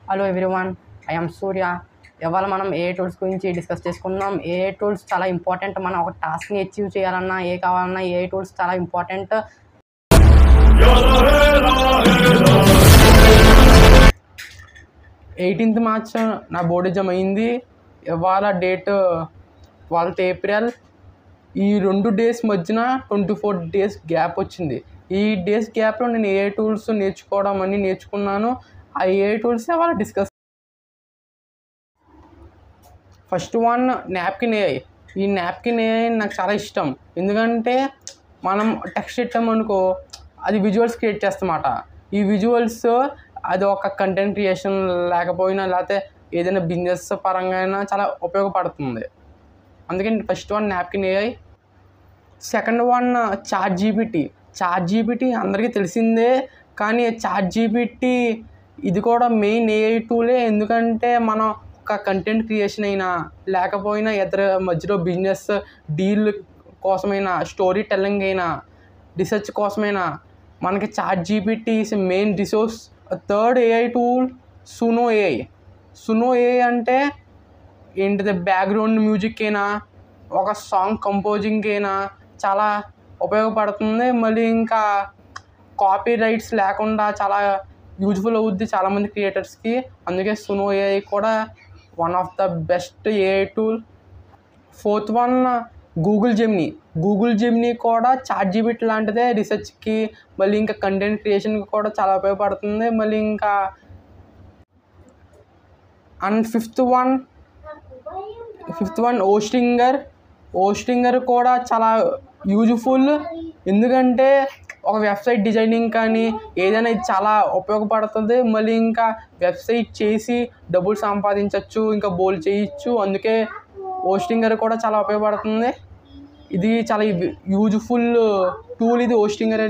Hello everyone, I'm సూర్య. ఇవాళ మనం ఏ tools గురించి డిస్కస్ చేసుకుందాం. ఏ టూల్స్ చాలా ఇంపార్టెంట్. మనం ఒక టాస్క్ని అచీవ్ చేయాలన్నా ఏ కావాలన్నా ఏ టూల్స్ చాలా ఇంపార్టెంట్. 18th మార్చ్ నా బోర్డ్ ఎగ్జామ్ అయింది. ఇవాళ డేట్ 12th ఏప్రిల్. ఈ 2 డేస్ మధ్యన 24 డేస్ గ్యాప్ వచ్చింది. ఈ డేస్ గ్యాప్లో నేను ఏ టూల్స్ నేర్చుకోవడం అని నేర్చుకున్నాను. ఆ ఏ టూల్స్ ఇవాళ discuss. First one napkin AI. ఈ నాప్కిన్ ఏఐ నాకు చాలా ఇష్టం. ఎందుకంటే మనం టెక్స్ట్ పెట్టామనుకో అది విజువల్స్ క్రియేట్ చేస్తామన్నమాట. ఈ విజువల్స్ అది ఒక కంటెంట్ క్రియేషన్ లేకపోయినా లేకపోతే ఏదైనా బిజినెస్ పరంగా అయినా చాలా ఉపయోగపడుతుంది. అందుకని first one napkin AI. Second one ChatGPT. ChatGPT అందరికీ తెలిసిందే, కానీ చాట్ జీపీటీ ఇది కూడా మెయిన్ ఏఐ టూలే. ఎందుకంటే మనం ఒక కంటెంట్ క్రియేషన్ అయినా లేకపోయినా ఇద్దరు మధ్యలో బిజినెస్ డీల్ కోసమైనా స్టోరీ టెల్లింగ్ అయినా రీసెర్చ్ కోసమైనా మనకి ChatGPT is main resource. Third AI tool Suno AI. Suno AI అంటే ఏంటిది, బ్యాక్గ్రౌండ్ మ్యూజిక్ అయినా ఒక సాంగ్ కంపోజింగ్ అయినా చాలా ఉపయోగపడుతుంది. మళ్ళీ ఇంకా కాపీ రైట్స్ లేకుండా చాలా యూజ్ఫుల్ అవుద్ది చాలామంది క్రియేటర్స్కి. అందుకే సునో ఏఐ కూడా one of the best AI tool. Fourth one Google Gemini. Google Gemini కూడా చాట్ జీపీటీ లాంటిదే రీసెర్చ్కి, మళ్ళీ ఇంకా కంటెంట్ క్రియేషన్కి కూడా చాలా ఉపయోగపడుతుంది. మళ్ళీ ఇంకా అండ్ ఫిఫ్త్ వన్ ఓస్టింగర్. ఓస్టింగర్ కూడా చాలా యూజ్ఫుల్. ఎందుకంటే ఒక వెబ్సైట్ డిజైనింగ్ కానీ ఏదైనా ఇది చాలా ఉపయోగపడుతుంది. మళ్ళీ ఇంకా వెబ్సైట్ చేసి డబ్బులు సంపాదించవచ్చు, ఇంకా బోల్ చేయొచ్చు. అందుకే ఓస్టింగర్ కూడా చాలా ఉపయోగపడుతుంది. ఇది చాలా యూజ్ఫుల్ టూల్ ఇది ఓస్టింగర్.